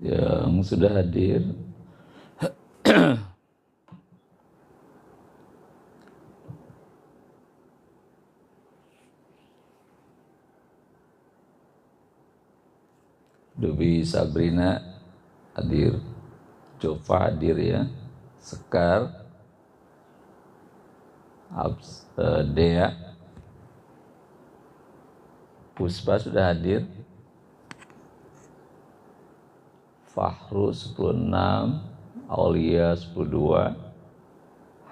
yang sudah hadir. Dewi Sabrina hadir, Jova hadir ya, Sekar, Dea, Puspa sudah hadir, Fahru 10.6, Aulia 10.2,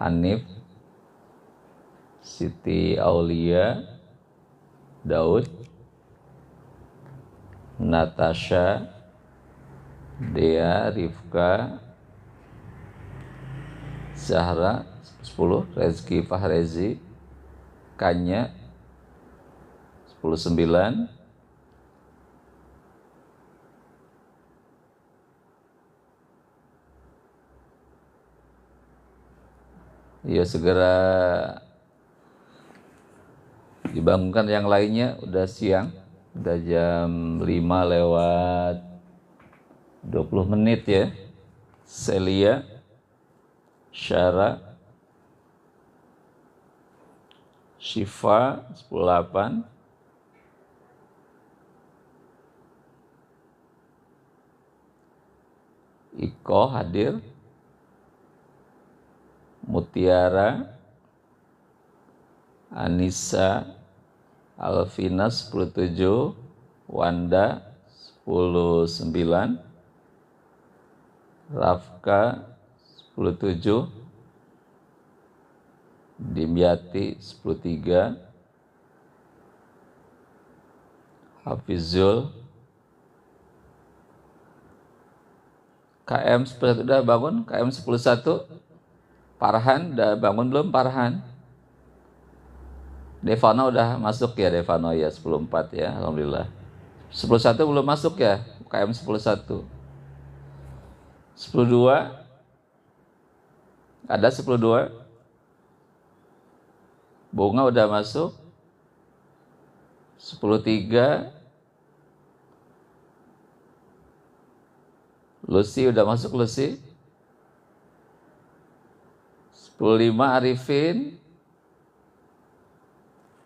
Hanif, Siti Aulia, Daud, Natasha, Dea, Rifka, Zahra 10, Rezki Fahrezi, Kanya 10.9, ya segera dibangunkan yang lainnya, udah siang, udah jam 5:20 ya. Celia, Syara, Syifa 10.8, Iko hadir, Mutiara, Anissa, Alvina 10.7, Wanda 10.9, Rafka 10.7, Dimyati 10.3, Hafizul, KM 11 udah bangun, KM 10.1, Farhan udah bangun belum Farhan? Devano udah masuk ya, Devano ya 10.4 ya, alhamdulillah. 10.1 belum masuk ya, KM 10.1. 10.2 ada 10.2. Bunga udah masuk. 10.3 Lucy udah masuk, Lucy. 10.5 Arifin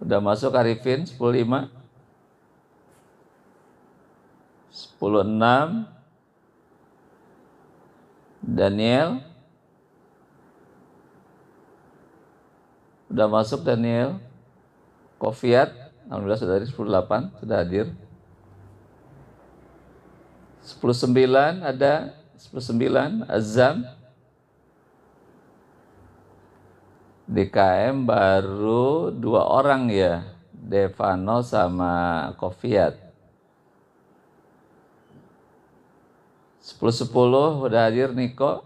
udah masuk, Arifin 10.5. 10.6 Daniel udah masuk, Daniel. Kofiat alhamdulillah sudah hadir 10.8, sudah hadir. 10.9 ada, 10.9 Azam. DKM baru 2 orang ya, Devano sama Kofiat. 10.10 udah hadir Niko.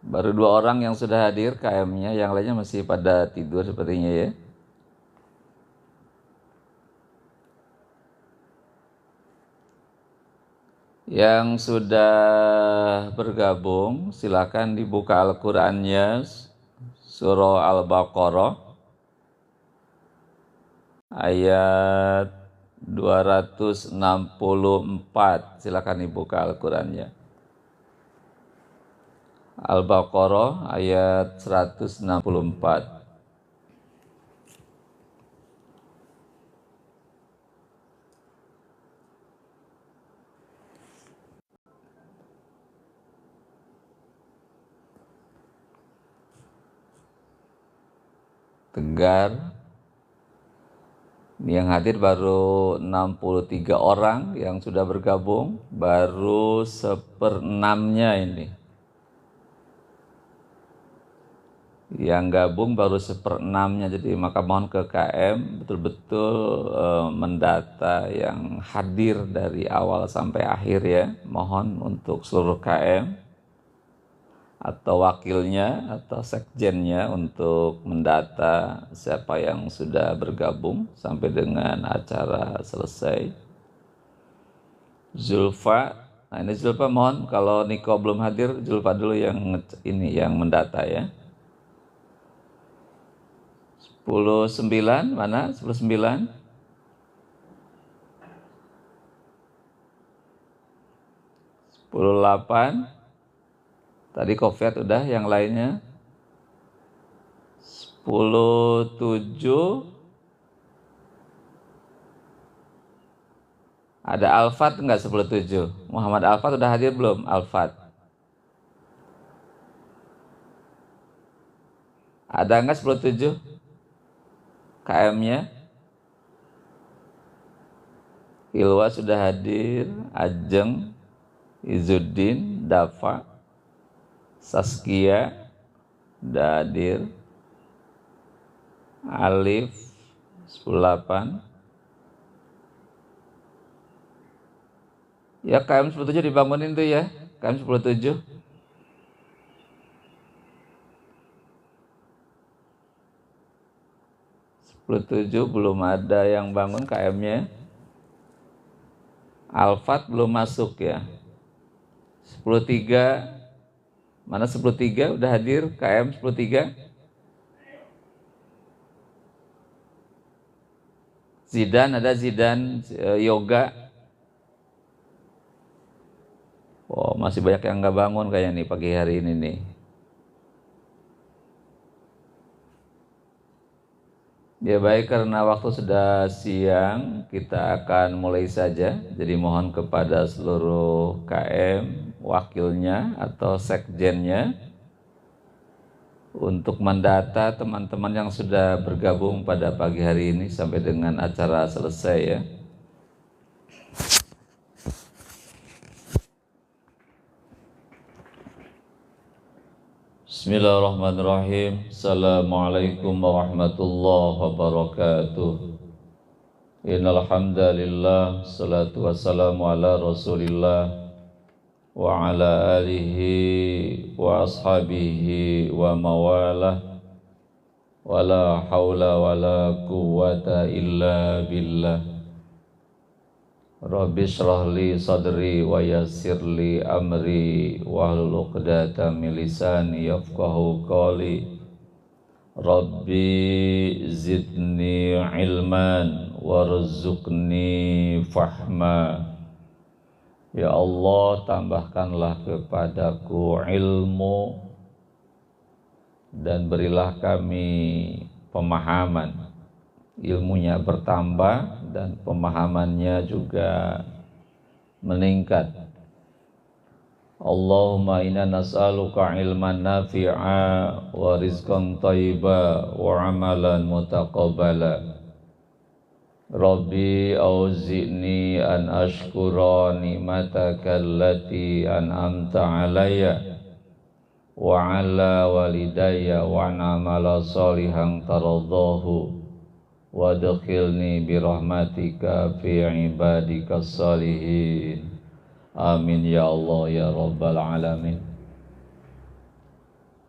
Baru 2 orang yang sudah hadir KM-nya, yang lainnya masih pada tidur sepertinya ya. Yang sudah bergabung silakan dibuka Al-Qur'annya, surah Al-Baqarah ayat 264. Silakan dibuka Al-Qur'annya. Al-Baqarah ayat 164. Tegar. Yang hadir baru 63 orang yang sudah bergabung, baru 1/6-nya ini. Yang gabung baru 1/6-nya, jadi maka mohon ke KM betul-betul mendata yang hadir dari awal sampai akhir ya. Mohon untuk seluruh KM atau wakilnya atau sekjennya untuk mendata siapa yang sudah bergabung sampai dengan acara selesai. Zulfa, nah ini Zulfa mohon, kalau Niko belum hadir, Zulfa dulu yang ini yang mendata ya. 10.9, mana 10.9? 10.8. Tadi Kofiat udah, yang lainnya 10.7. Ada Alfat enggak 10.7? Muhammad Alfat udah hadir belum? Alfat ada enggak 10.7 KM-nya? Ilwa sudah hadir, Ajeng, Izuddin, Dafa, Saskia udah hadir, Alif 10.8. Ya KM 10.7 dibangunin tuh ya, KM 10.7. Belum ada yang bangun KM-nya. Alfat belum masuk ya. 10.3, mana 10.3 udah hadir KM 10.3? Zidan ada, Zidan Yoga. Oh, masih banyak yang nggak bangun kayaknya nih pagi hari ini nih. Ya baik, karena waktu sudah siang, kita akan mulai saja. Jadi mohon kepada seluruh KM, wakilnya atau sekjennya, untuk mendata teman-teman yang sudah bergabung pada pagi hari ini sampai dengan acara selesai ya. Bismillahirrahmanirrahim. Assalamualaikum warahmatullahi wabarakatuh. Innal hamdalillah, salatu wassalamu ala Rasulillah wa ala alihi wa ashabihi wa mawalah. Wala haula wala quwwata illa billah. Rabbi shrah li sadri wa yassir li amri wahlul 'uqdatam min lisani yafqahu qawli. Rabbi zidni ilman warzuqni fahma. Ya Allah, tambahkanlah kepadaku ilmu dan berilah kami pemahaman. Ilmunya bertambah dan pemahamannya juga meningkat. Allahumma inna nas'aluka ilman nafi'a wa rizqan thayyiba wa amalan mutaqabbala. Rabbi auzi'ni an ashkura ni'mataka allati an'amta alayya wa ala walidayya wa na'amala salihan taradahu wa adkhilni birahmatika fi ibadika salihin. Amin ya Allah ya Rabbal Alamin.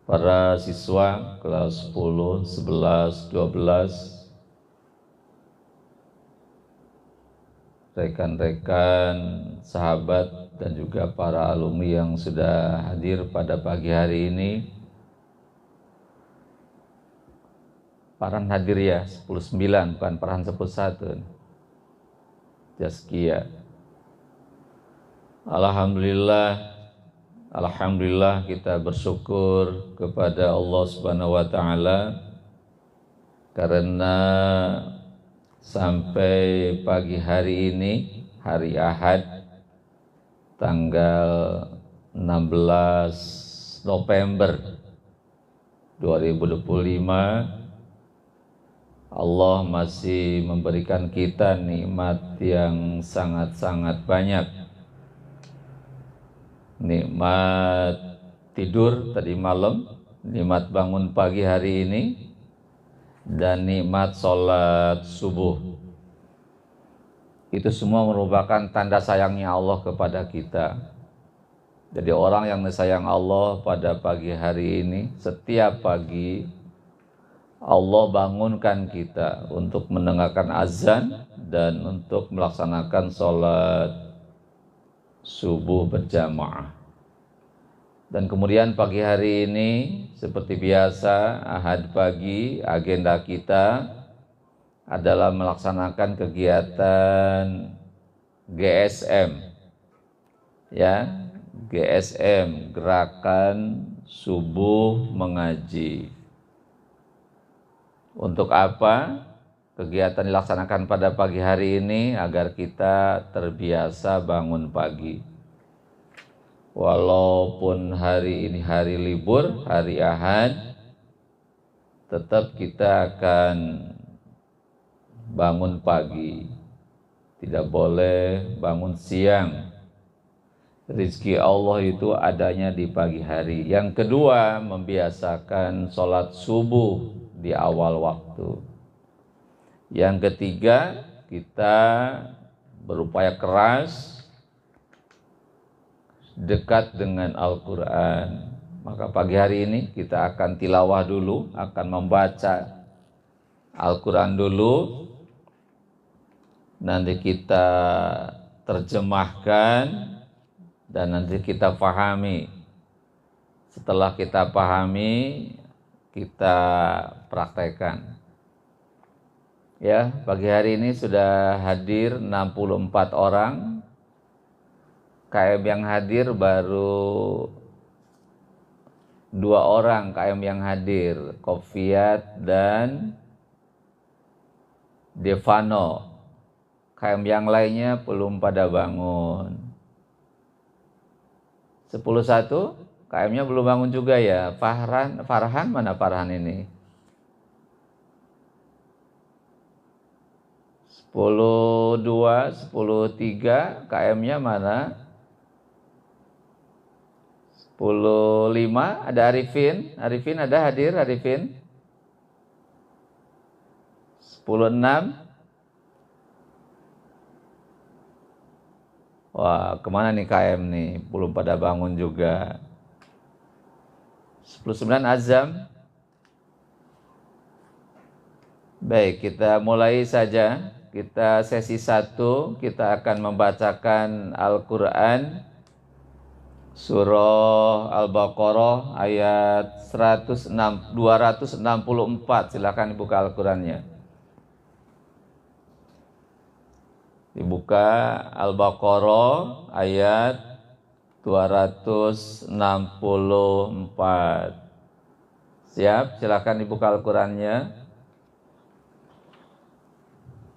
Para siswa kelas 10, 11, 12, rekan-rekan, sahabat, dan juga para alumni yang sudah hadir pada pagi hari ini. Farhan hadir ya, 10.9, bukan Farhan 11. Jaskia. Alhamdulillah kita bersyukur kepada Allah Subhanahu wa taala karena sampai pagi hari ini, hari Ahad, tanggal 16 November 2025, Allah masih memberikan kita nikmat yang sangat-sangat banyak. Nikmat tidur tadi malam, nikmat bangun pagi hari ini, dan nikmat sholat subuh. Itu semua merupakan tanda sayangnya Allah kepada kita. Jadi orang yang sayang Allah pada pagi hari ini, setiap pagi Allah bangunkan kita untuk mendengarkan azan dan untuk melaksanakan sholat subuh berjamaah. Dan kemudian pagi hari ini seperti biasa Ahad pagi agenda kita adalah melaksanakan kegiatan GSM, ya, GSM, Gerakan Subuh Mengaji. Untuk apa kegiatan dilaksanakan pada pagi hari ini? Agar kita terbiasa bangun pagi. Walaupun hari ini hari libur, hari Ahad, tetap kita akan bangun pagi. Tidak boleh bangun siang. Rizki Allah itu adanya di pagi hari. Yang kedua, membiasakan sholat subuh di awal waktu. Yang ketiga, kita berupaya keras dekat dengan Al-Quran. Maka pagi hari ini kita akan tilawah dulu, akan membaca Al-Quran dulu. Nanti kita terjemahkan dan nanti kita pahami. Setelah kita pahami, kita praktekkan. Ya, pagi hari ini sudah hadir 64 orang. KM yang hadir baru 2 orang KM yang hadir, Kofiat dan Devano. KM yang lainnya belum pada bangun. 11 KM-nya belum bangun juga ya. Farhan mana Farhan ini? 10-2, 10-3 KM-nya mana? 10-5 ada Arifin. Arifin ada hadir Arifin? 10-6. Wah, kemana nih KM nih? Belum pada bangun juga. 10-9 Azam. Baik, kita mulai saja. Kita sesi 1, kita akan membacakan Al-Quran Surah Al-Baqarah ayat 264. Silakan dibuka Al-Qurannya. Dibuka Al-Baqarah ayat 264. Siap? Silakan dibuka Al-Qurannya.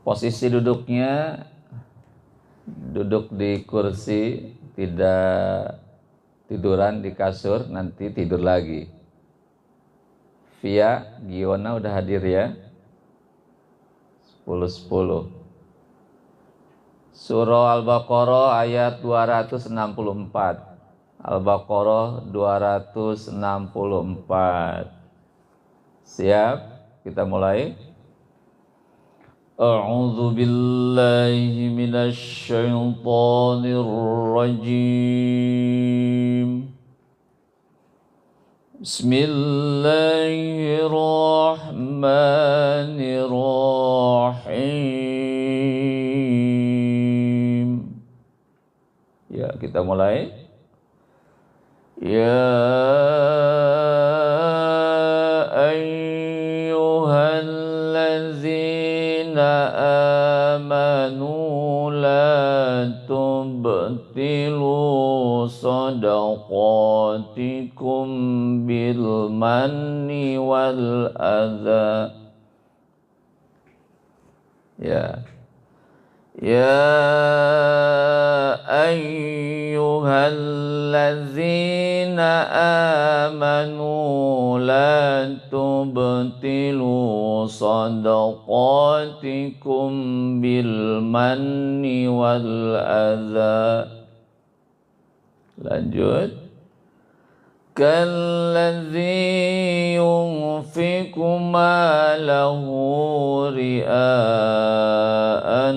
Posisi duduknya duduk di kursi, tidak tiduran di kasur, nanti tidur lagi. Via Giona udah hadir ya. 10-10. Surah Al-Baqarah ayat 264. Al-Baqarah 264. Siap? Kita mulai. A'udzu billahi minasy syaithanir rajim. Bismillahirrahmanirrahim. Ya, kita mulai. Ya ayyuhallazina amanu la tubtilu sadaqatikum bil manni wal adha. Ya ayyuhallazina amanu la tubtilu sadaqatikum bil manni wal adha. Lanjut. Kalladzi yunfiqu malahu ria'an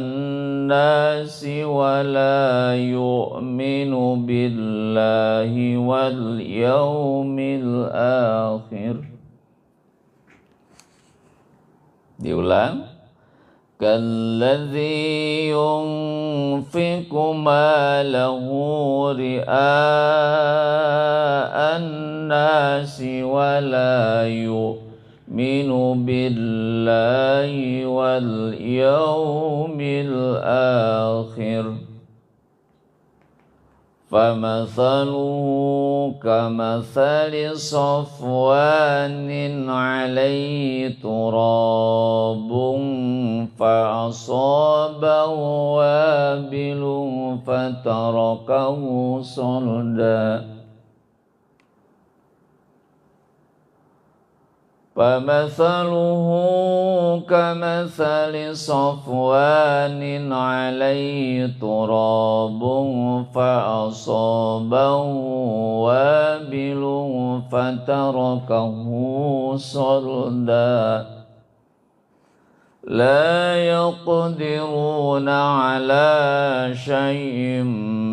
nasi wa la yu'minu billahi wal yawmil akhir. Diulang. كالذي ينفق ماله رئاء الناس ولا يؤمن بالله واليوم الآخر فمثله كمثل صفوان عليه تراب فأصابه وابل فتركه صلدا فمثله كمثل صفوان عليه تراب فأصابه وابل فتركه صلدا لا يقدرون على شيء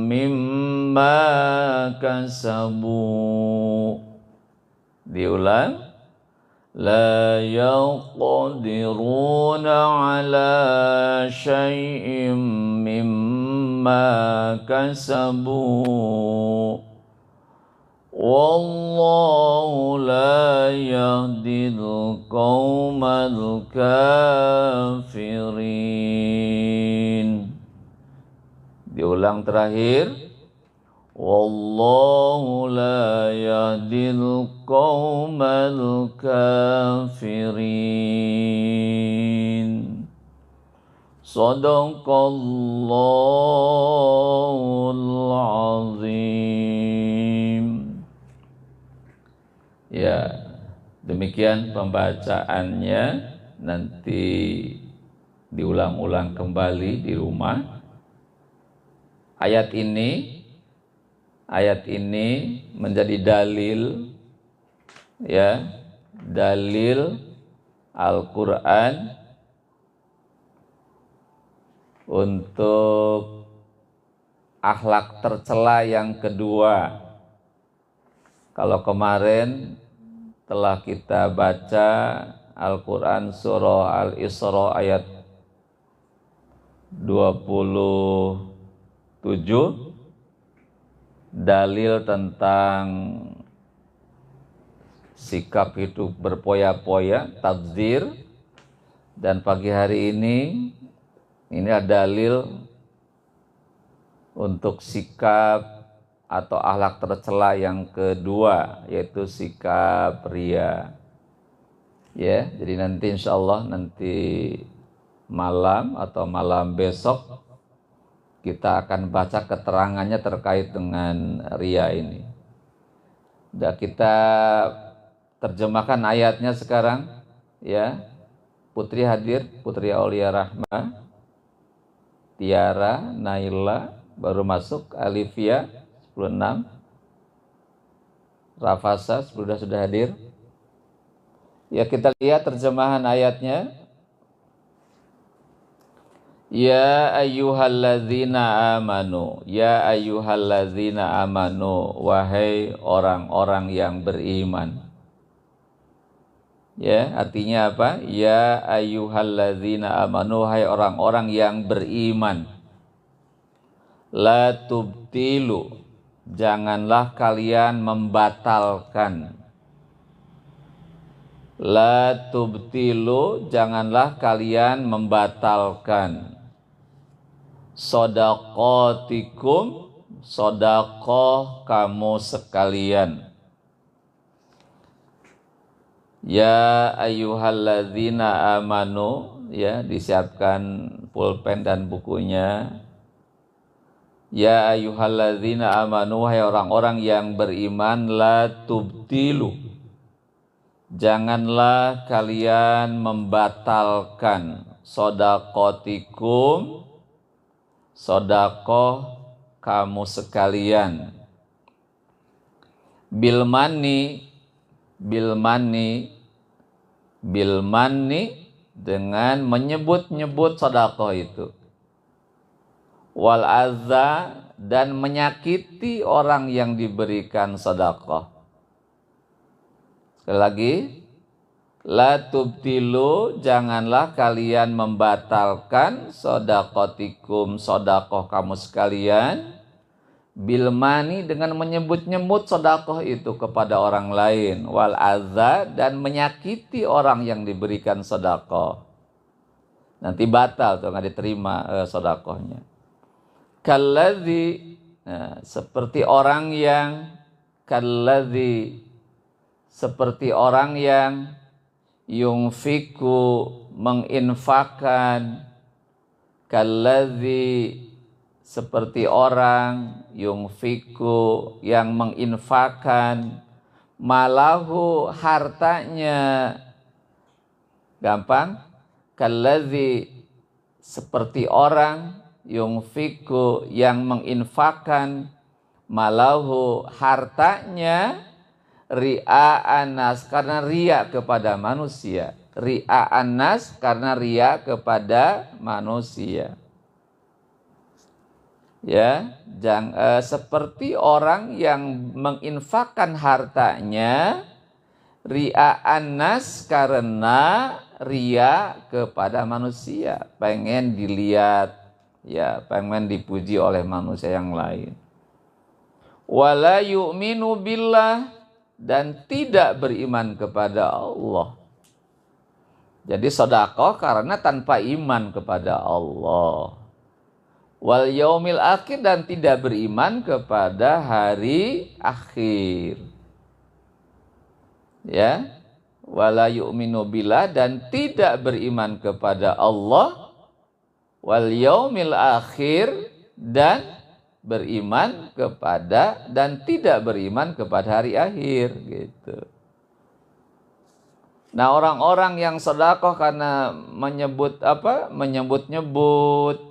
مما كسبوا. Diulang. لا يقدرون على شيء مما كسبوا والله لا يهدي القوم الكافرين. Diulang terakhir. Wallahu la yahdil qaumal kafirin. Shadaqallahul azim. Ya, demikian pembacaannya. Nanti diulang-ulang kembali di rumah. Ayat ini menjadi dalil, ya, dalil Al-Quran untuk akhlak tercela yang kedua. Kalau kemarin telah kita baca Al-Quran surah Al-Isra ayat 27, dalil tentang sikap hidup berpoya-poya, tabdzir. Dan pagi hari ini ada dalil untuk sikap atau akhlak tercela yang kedua, yaitu sikap ria. Ya, jadi nanti insya Allah nanti malam atau malam besok kita akan baca keterangannya terkait dengan ria ini. Dan kita terjemahkan ayatnya sekarang, ya. Putri hadir, Putri Aulia Rahma, Tiara, Naila baru masuk, Alivia 10.6, Rafasa sudah hadir. Ya, kita lihat terjemahan ayatnya. Ya ayyuhalladzina amanu, ya ayyuhalladzina amanu, wahai orang-orang yang beriman. Ya, artinya apa? Ya ayyuhalladzina amanu, wahai orang-orang yang beriman. La tubtilu, janganlah kalian membatalkan. La tubtilu, janganlah kalian membatalkan. Shadaqatikum, sedekah kamu sekalian. Ya ayyuhalladzina amanu, ya, disiapkan pulpen dan bukunya. Ya ayyuhalladzina amanu, wahai orang-orang yang beriman, la tubtilu, janganlah kalian membatalkan shadaqatikum, sedekah kamu sekalian. Bilmani dengan menyebut-nyebut sedekah itu. Wal azza, dan menyakiti orang yang diberikan sedekah. Sekali lagi, La tubtilu, janganlah kalian membatalkan sodakotikum, sodakoh kamu sekalian, bilmani, dengan menyebut-nyebut sodakoh itu kepada orang lain, wal adza, dan menyakiti orang yang diberikan sodakoh. Nanti batal tuh, nggak diterima sodakohnya. Kalladzi, nah, seperti orang yang, kalladzi, seperti orang yang yungfiku, menginfakkan, kalladzi, seperti orang yungfiku, yang menginfakkan, malahu, hartanya. Gampang, kalladzi, seperti orang yungfiku, yang menginfakkan, malahu, hartanya, ria'an nas, karena riya kepada manusia. Ria'an nas, karena riya kepada manusia. Ya, seperti orang yang menginfakkan hartanya ria'an nas, karena riya kepada manusia, pengen dilihat, ya, pengen dipuji oleh manusia yang lain. Wala yu'minu billah, dan tidak beriman kepada Allah. Jadi sedekah karena tanpa iman kepada Allah. Wal yaumil akhir, dan tidak beriman kepada hari akhir. Ya, wala yu'minu billah, dan tidak beriman kepada Allah, wal yaumil akhir, dan beriman kepada, dan tidak beriman kepada hari akhir, gitu. Nah, orang-orang yang sedekah karena menyebut-nyebut,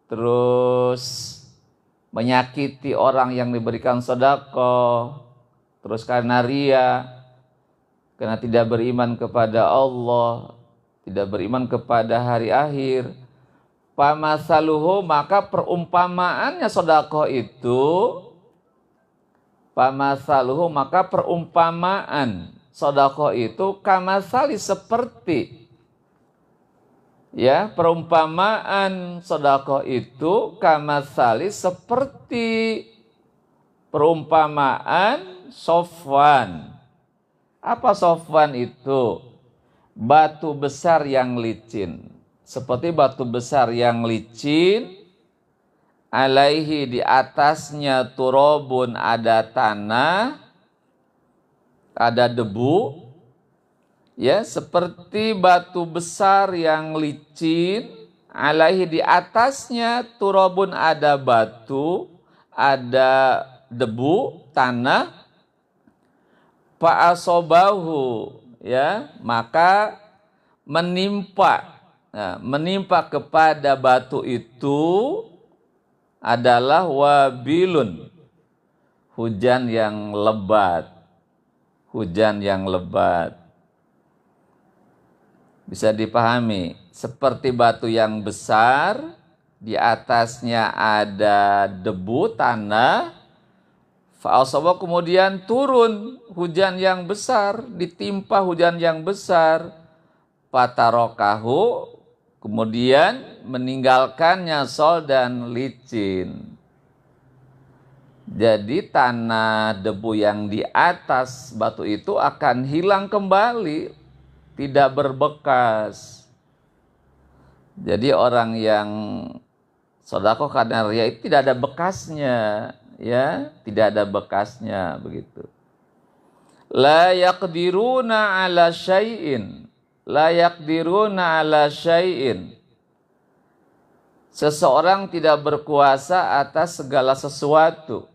terus menyakiti orang yang diberikan sedekah, terus karena riya, karena tidak beriman kepada Allah, tidak beriman kepada hari akhir, pamasaluhu, maka perumpamaannya sedekah itu, pamasaluhu, maka perumpamaan sedekah itu, kamasali, seperti, ya, perumpamaan sedekah itu kamasali, seperti perumpamaan Sofwan. Apa Sofwan itu? Batu besar yang licin. Seperti batu besar yang licin, alaihi, di atasnya, turobun, ada tanah, ada debu. Ya, seperti batu besar yang licin, alaihi, di atasnya, turobun, ada batu, ada debu, tanah, fa'asobahu, ya, maka menimpa. Nah, menimpa kepada batu itu adalah wabilun, hujan yang lebat. Hujan yang lebat. Bisa dipahami, seperti batu yang besar, di atasnya ada debu, tanah, fa'asaba, kemudian turun hujan yang besar, ditimpa hujan yang besar, patarokahu, kemudian meninggalkannya sol dan licin. Jadi tanah, debu yang di atas batu itu akan hilang kembali, tidak berbekas. Jadi orang yang sedekah karena riya itu tidak ada bekasnya, ya, tidak ada bekasnya, begitu. La yaqdiruna ala syai'in, la yaqdiruna ala syai'in. Seseorang tidak berkuasa atas segala sesuatu.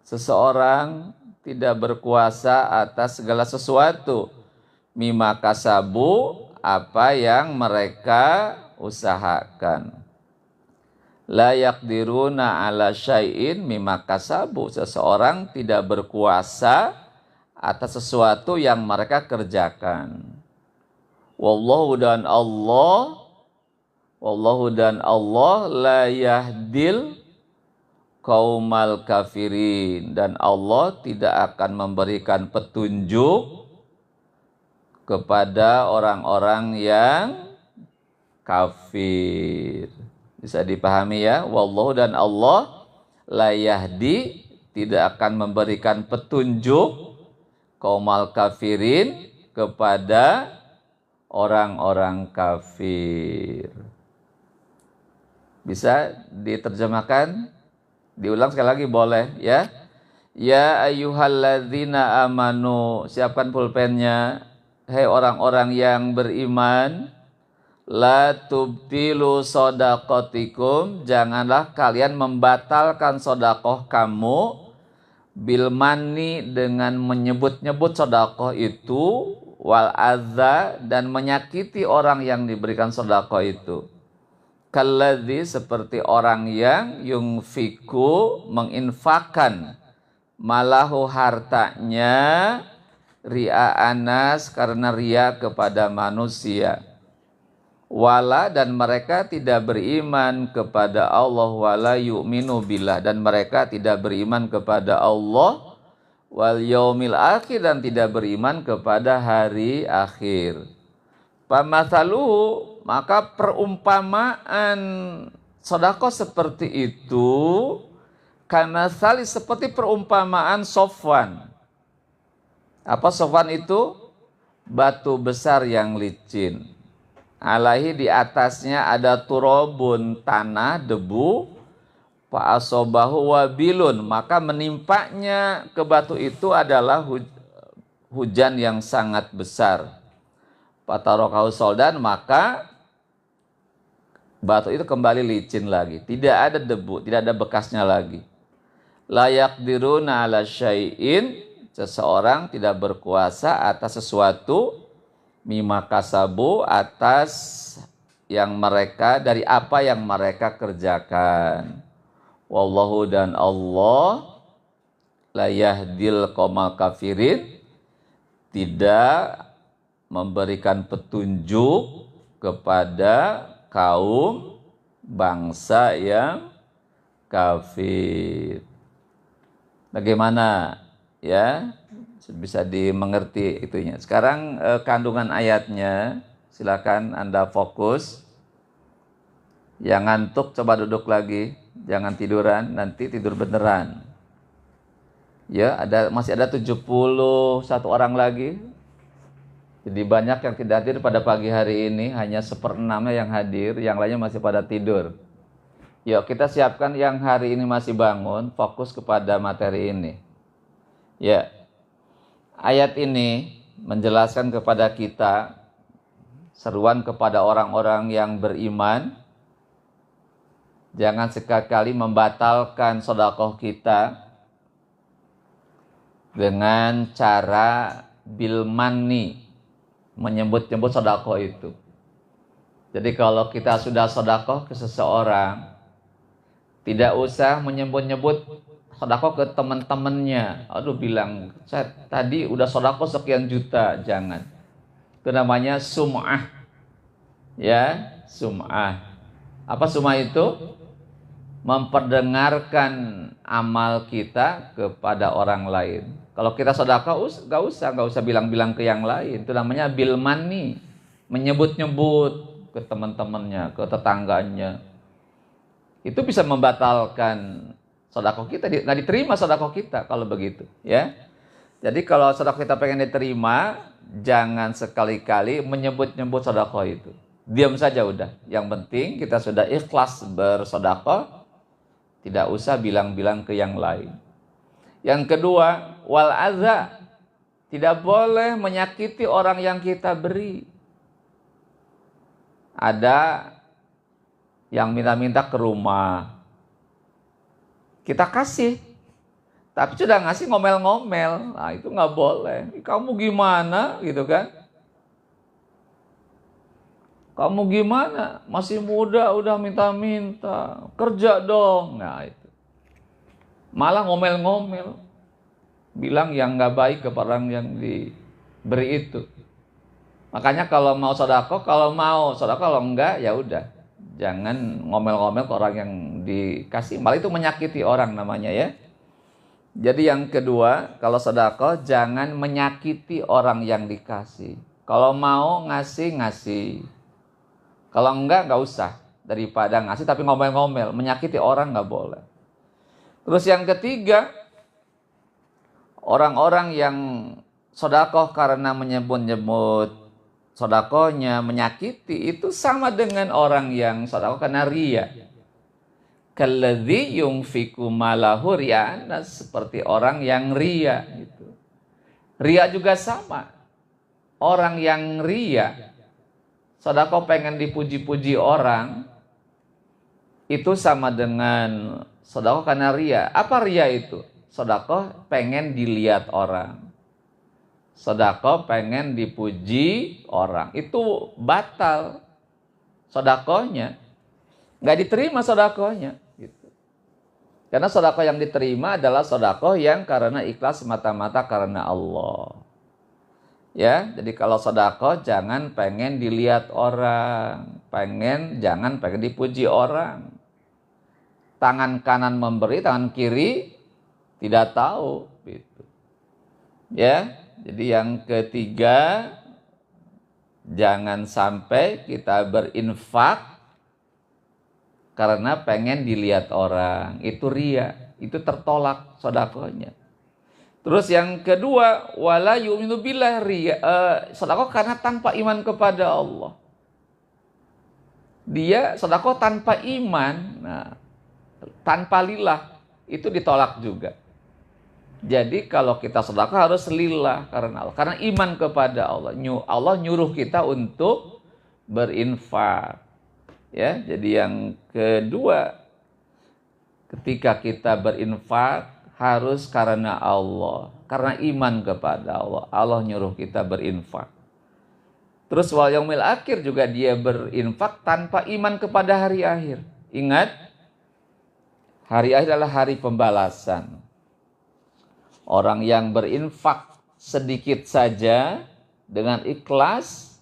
Seseorang tidak berkuasa atas segala sesuatu. Mimma kasabu, apa yang mereka usahakan. La yaqdiruna ala syai'in mimma kasabu. Seseorang tidak berkuasa atas sesuatu yang mereka kerjakan. Wallahu, dan Allah, wallahu, dan Allah, la yahdil qaumal kafirin, dan Allah tidak akan memberikan petunjuk kepada orang-orang yang kafir. Bisa dipahami ya? Wallahu, dan Allah la yahdi, tidak akan memberikan petunjuk qaumal kafirin, kepada orang-orang kafir. Bisa diterjemahkan? Diulang sekali lagi boleh ya? Ya ayyuhalladzina amanu, siapkan pulpennya. Hei orang-orang yang beriman, la tubtilu sodakotikum, janganlah kalian membatalkan sodakoh kamu, bilmani, dengan menyebut-nyebut sodakoh itu, wal adza, dan menyakiti orang yang diberikan sodakoh itu. Kalladzi, seperti orang yang yungfiku, menginfakkan, malahu, hartanya, ria anas, karena ria kepada manusia. Wala, dan mereka tidak beriman kepada Allah. Wala yu'minu billah, dan mereka tidak beriman kepada Allah. Wal yaumil akhir, dan tidak beriman kepada hari akhir. Pamathaluhu, maka perumpamaan sedekah seperti itu, kamathali, seperti perumpamaan Sofwan. Apa Sofwan itu? Batu besar yang licin. Alaihi, di atasnya ada turobun, tanah, debu. Fa'asobahu wabilun, maka menimpanya ke batu itu adalah hujan yang sangat besar. Fatarakahu soldan, maka batu itu kembali licin lagi, tidak ada debu, tidak ada bekasnya lagi. Layak diruna ala syai'in, seseorang tidak berkuasa atas sesuatu, mimma kasabu, atas yang mereka, dari apa yang mereka kerjakan. Wallahu, dan Allah la yahdil qaumal kafirin, tidak memberikan petunjuk kepada kaum bangsa yang kafir. Bagaimana ya? Bisa dimengerti itunya. Sekarang kandungan ayatnya, silakan Anda fokus. Yang ngantuk coba duduk lagi, jangan tiduran, nanti tidur beneran. Ya, masih ada 71 orang lagi. Jadi banyak yang tidak hadir pada pagi hari ini, hanya 1/6-nya yang hadir, yang lainnya masih pada tidur. Yuk kita siapkan yang hari ini masih bangun, fokus kepada materi ini. Ya, ayat ini menjelaskan kepada kita, seruan kepada orang-orang yang beriman, jangan sekali-kali membatalkan sedekah kita dengan cara bilmani, menyebut-nyebut sedekah itu. Jadi kalau kita sudah sedekah ke seseorang, tidak usah menyebut-nyebut sedekah ke teman-temannya. Aduh, bilang, saya tadi udah sedekah sekian juta. Jangan. Itu namanya sum'ah. Ya, sum'ah. Apa sum'ah itu? Memperdengarkan amal kita kepada orang lain. Kalau kita sedekah, gak usah bilang-bilang ke yang lain. Itu namanya bilmani, menyebut-nyebut ke teman-temannya, ke tetangganya. Itu bisa membatalkan sedekah kita, nggak diterima sedekah kita kalau begitu, ya. Jadi kalau sedekah kita pengen diterima, jangan sekali-kali menyebut-nyebut sedekah itu. Diam saja udah. Yang penting kita sudah ikhlas bersedekah, tidak usah bilang-bilang ke yang lain. Yang kedua, wal adza, tidak boleh menyakiti orang yang kita beri. Ada yang minta-minta ke rumah, kita kasih, tapi sudah ngasih ngomel-ngomel, nah itu nggak boleh. Kamu gimana, gitu kan? Kamu gimana? Masih muda udah minta-minta, kerja dong. Nah itu. Malah ngomel-ngomel, bilang yang nggak baik kepada orang yang diberi itu. Makanya kalau mau sedekah, kalau enggak ya udah, jangan ngomel-ngomel ke orang yang dikasih. Malah itu menyakiti orang namanya ya. Jadi yang kedua, kalau sedekah jangan menyakiti orang yang dikasih. Kalau mau ngasih, ngasih. Kalau enggak usah. Daripada ngasih tapi ngomel-ngomel, menyakiti orang nggak boleh. Terus yang ketiga, orang-orang yang sodakoh karena menyebut-nyebut sodakohnya menyakiti, itu sama dengan orang yang sodakoh karena ria. Kalladzi yunfiku malahu ria'an, seperti orang yang ria gitu. Ria juga sama. Orang yang ria, sodakoh pengen dipuji-puji orang, itu sama dengan sodakoh karena ria. Apa ria itu? Sodakoh pengen dilihat orang. Sodakoh pengen dipuji orang. Itu batal sodakohnya. Nggak diterima sodakohnya. Gitu. Karena sodakoh yang diterima adalah sodakoh yang karena ikhlas semata-mata karena Allah. Ya, jadi kalau sodakoh jangan pengen dilihat orang. Jangan pengen dipuji orang. Tangan kanan memberi, tangan kiri tidak tahu. Gitu. Ya, jadi yang ketiga, jangan sampai kita berinfak karena pengen dilihat orang. Itu ria, itu tertolak sodakohnya. Terus yang kedua, wala yu'minu billah, ria, sodakoh karena tanpa iman kepada Allah. Dia sodakoh tanpa iman, nah, tanpa lillah, itu ditolak juga. Jadi kalau kita sedekah harus lillah karena Allah, karena iman kepada Allah. Allah nyuruh kita untuk berinfak. Ya, jadi yang kedua, ketika kita berinfak harus karena Allah, karena iman kepada Allah. Allah nyuruh kita berinfak. Terus wal yaumil akhir juga dia berinfak tanpa iman kepada hari akhir. Ingat, hari akhir adalah hari pembalasan. Orang yang berinfak sedikit saja dengan ikhlas,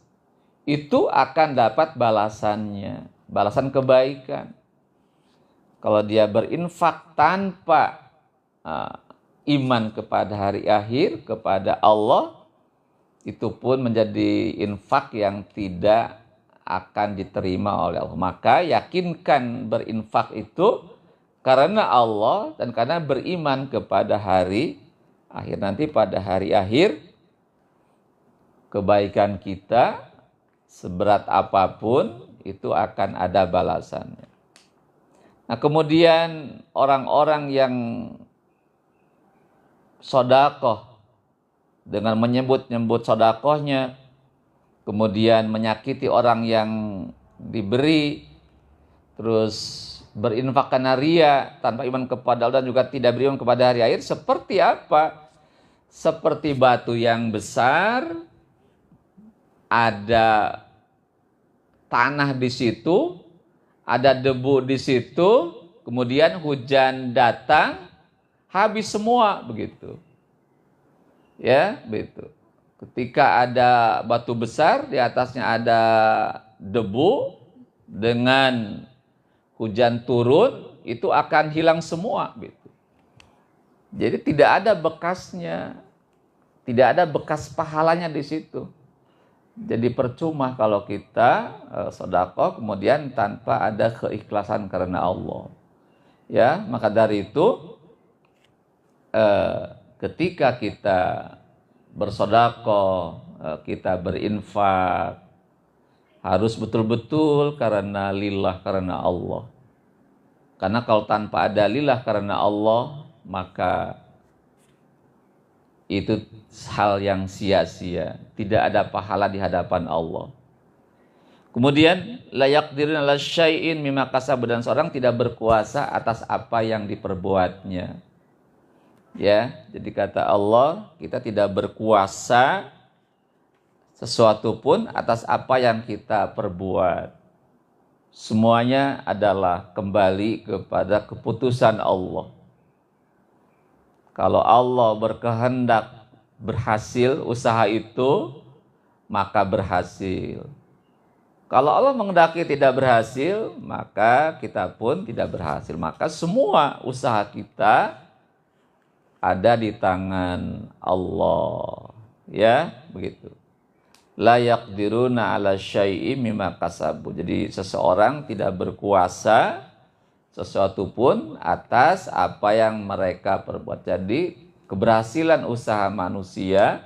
itu akan dapat balasannya, balasan kebaikan. Kalau dia berinfak tanpa iman kepada hari akhir, kepada Allah, itu pun menjadi infak yang tidak akan diterima oleh Allah. Maka yakinkan berinfak itu karena Allah dan karena beriman kepada hari akhir. Nanti pada hari akhir, kebaikan kita seberat apapun itu akan ada balasannya. Nah, kemudian orang-orang yang sodakoh dengan menyebut-nyebut sodakohnya, kemudian menyakiti orang yang diberi, terus berinfak karena ria tanpa iman kepada Allah dan juga tidak beriman kepada hari akhir, seperti apa? Seperti batu yang besar, ada tanah di situ, ada debu di situ, kemudian hujan datang, habis semua begitu. Ya, begitu. Ketika ada batu besar, di atasnya ada debu, dengan hujan turun, itu akan hilang semua. Gitu. Jadi tidak ada bekasnya, tidak ada bekas pahalanya di situ. Jadi percuma kalau kita sedekah kemudian tanpa ada keikhlasan karena Allah. Ya, maka dari itu ketika kita bersedekah, kita berinfak, harus betul-betul karena lillah, karena Allah. Karena kalau tanpa ada lillah karena Allah, maka itu hal yang sia-sia, tidak ada pahala di hadapan Allah. Kemudian la yaqdiruna ala syai'in mimma kasab, dan seorang tidak berkuasa atas apa yang diperbuatnya. Ya, jadi kata Allah, kita tidak berkuasa sesuatu pun atas apa yang kita perbuat. Semuanya adalah kembali kepada keputusan Allah. Kalau Allah berkehendak berhasil usaha itu, maka berhasil. Kalau Allah menghendaki tidak berhasil, maka kita pun tidak berhasil. Maka semua usaha kita ada di tangan Allah. Ya, begitu. la yaqdiruna ala syai'im mimma kasabu. Jadi seseorang tidak berkuasa sesuatu pun atas apa yang mereka perbuat. Jadi keberhasilan usaha manusia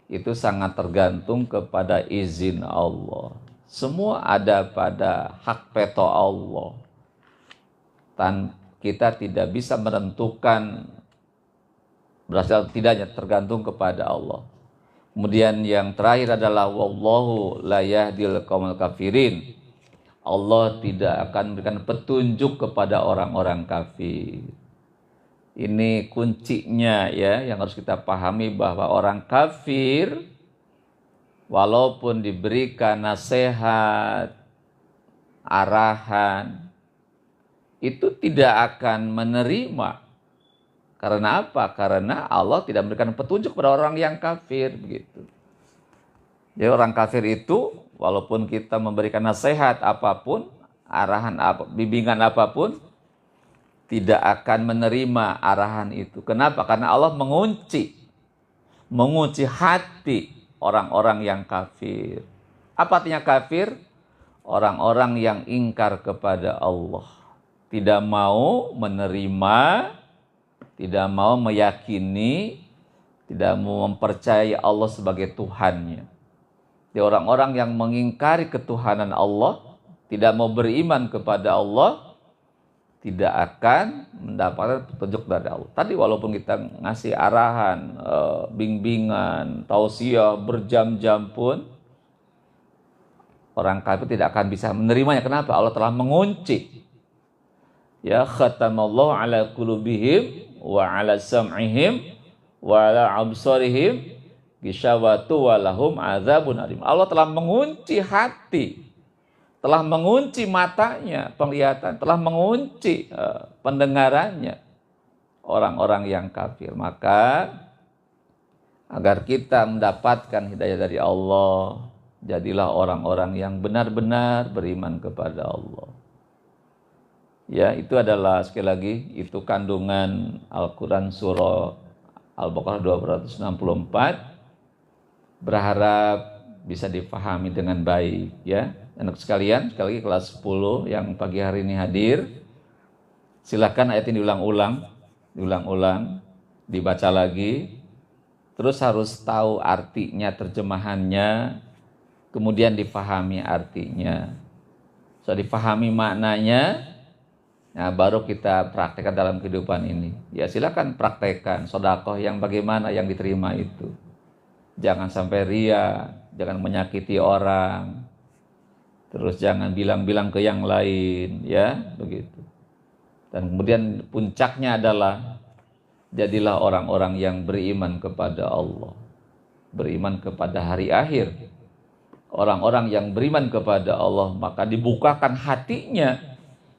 itu sangat tergantung kepada izin Allah. Semua ada pada hak veto Allah. Kita tidak bisa menentukan berhasil atau tidaknya, tergantung kepada Allah. Kemudian yang terakhir adalah wallahu la yahdil qaumul kafirin. Allah tidak akan memberikan petunjuk kepada orang-orang kafir. Ini kuncinya ya, yang harus kita pahami, bahwa orang kafir walaupun diberikan nasihat, arahan, itu tidak akan menerima. Karena apa? Karena Allah tidak memberikan petunjuk kepada orang yang kafir, begitu. Jadi orang kafir itu walaupun kita memberikan nasihat apapun, arahan bimbingan apapun, tidak akan menerima arahan itu. Kenapa? Karena Allah mengunci hati orang-orang yang kafir. Apa artinya kafir? Orang-orang yang ingkar kepada Allah, tidak mau menerima, tidak mau meyakini, tidak mau mempercayai Allah sebagai Tuhannya. Jadi orang-orang yang mengingkari ketuhanan Allah, tidak mau beriman kepada Allah, tidak akan mendapatkan petunjuk dari Allah. Tadi walaupun kita ngasih arahan, bimbingan, tausiah berjam-jam pun, orang kafir tidak akan bisa menerimanya. Kenapa? Allah telah mengunci. Ya, khatamallahu ala qulubihim wa ala sam'ihim wa ala absarihim ghishawatu wa lahum adzabun alim. Allah telah mengunci hati, telah mengunci matanya, penglihatan, telah mengunci pendengarannya orang-orang yang kafir. Maka agar kita mendapatkan hidayah dari Allah, jadilah orang-orang yang benar-benar beriman kepada Allah. Ya, itu adalah sekali lagi itu kandungan Al-Quran surah Al-Baqarah 264. Berharap bisa dipahami dengan baik ya. Anak sekalian, sekali lagi kelas 10 yang pagi hari ini hadir, silakan ayat ini diulang-ulang, dibaca lagi, terus harus tahu artinya, terjemahannya, kemudian dipahami artinya. Setelah dipahami maknanya, nah baru kita praktekkan dalam kehidupan ini. Ya silakan praktekkan sedekah yang bagaimana yang diterima itu. Jangan sampai ria, jangan menyakiti orang. Terus jangan bilang-bilang ke yang lain, ya, begitu. Dan kemudian puncaknya adalah jadilah orang-orang yang beriman kepada Allah, beriman kepada hari akhir. Orang-orang yang beriman kepada Allah, maka dibukakan hatinya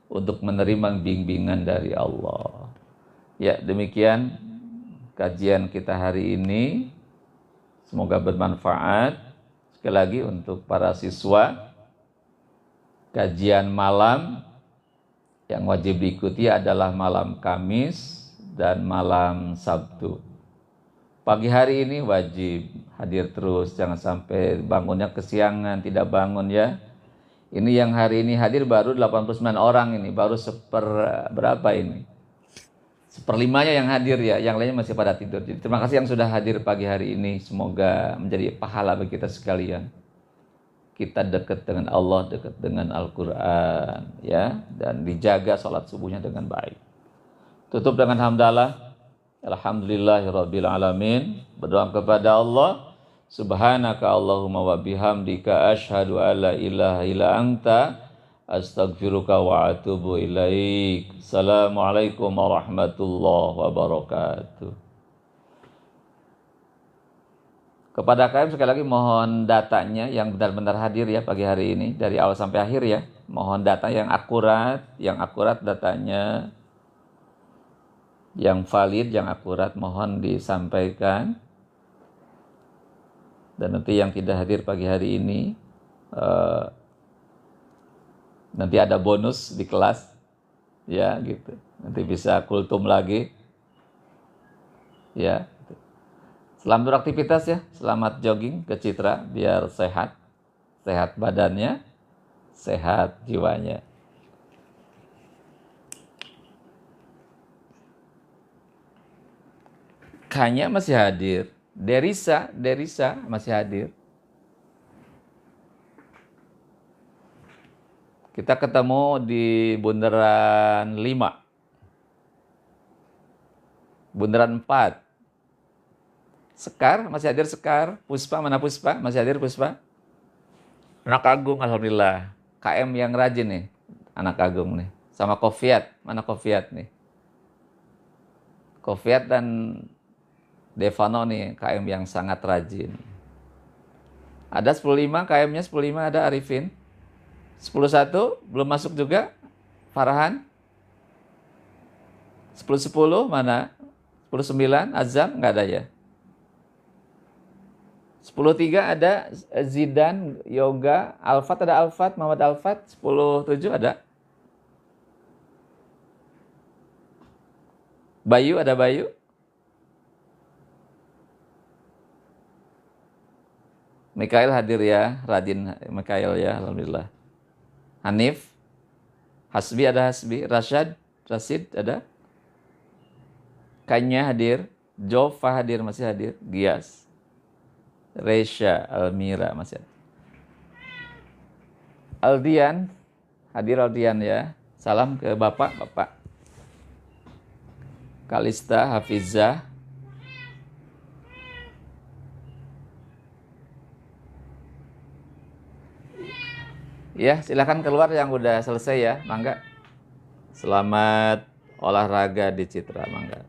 untuk menerima bimbingan dari Allah. Ya, demikian kajian kita hari ini. Semoga bermanfaat. Sekali lagi untuk para siswa, kajian malam yang wajib diikuti adalah malam Kamis dan malam Sabtu. Pagi hari ini wajib hadir terus, jangan sampai bangunnya kesiangan, tidak bangun ya. Ini yang hari ini hadir baru 89 orang ini, baru berapa ini? 1/5-nya yang hadir ya, yang lainnya masih pada tidur. Jadi terima kasih yang sudah hadir pagi hari ini, semoga menjadi pahala bagi kita sekalian. Kita dekat dengan Allah, dekat dengan Al-Quran ya, dan dijaga sholat subuhnya dengan baik. Tutup dengan hamdalah. Alhamdulillahirabbil alamin. Berdoa kepada Allah, subhanaka Allahumma wa bihamdika asyhadu alla ilaha illa anta astaghfiruka wa atubu ilaik. Assalamualaikum warahmatullahi wabarakatuh. Kepada KM sekali lagi mohon datanya yang benar-benar hadir ya pagi hari ini dari awal sampai akhir ya. Mohon data yang akurat datanya, yang valid, yang akurat mohon disampaikan. Dan nanti yang tidak hadir pagi hari ini nanti ada bonus di kelas ya gitu. Nanti bisa kultum lagi ya. Selamat beraktivitas ya, selamat jogging ke Citra biar sehat. Sehat badannya, sehat jiwanya. Kanya masih hadir. Derisa masih hadir. Kita ketemu di bundaran 5. Bundaran 4. Sekar, masih hadir Sekar. Puspa, mana Puspa? Masih hadir Puspa? Anak Agung, alhamdulillah. KM yang rajin nih, anak Agung nih. Sama Kofiat, mana Kofiat nih? Kofiat dan Devano nih, KM yang sangat rajin. Ada 10.5, KM-nya 10.5 ada Arifin. 10.1, belum masuk juga. Farhan. 10.10, mana? 10.9, Azam, nggak ada ya? 10.3 ada Zidan, Yoga, Alfat ada Alfat, Muhammad Alfat. 10.7 ada Bayu, ada Bayu. Mikael hadir ya, rajin Mikael ya, alhamdulillah. Hanif, Hasbi ada Hasbi, Rasid ada. Kanya hadir, Jova hadir, masih hadir, Gias. Resya, Almira masih ada. Aldian, hadir Aldian ya. Salam ke Bapak. Kalista, Hafizah. Ya, silakan keluar yang udah selesai ya, mangga. Selamat olahraga di Citra, mangga.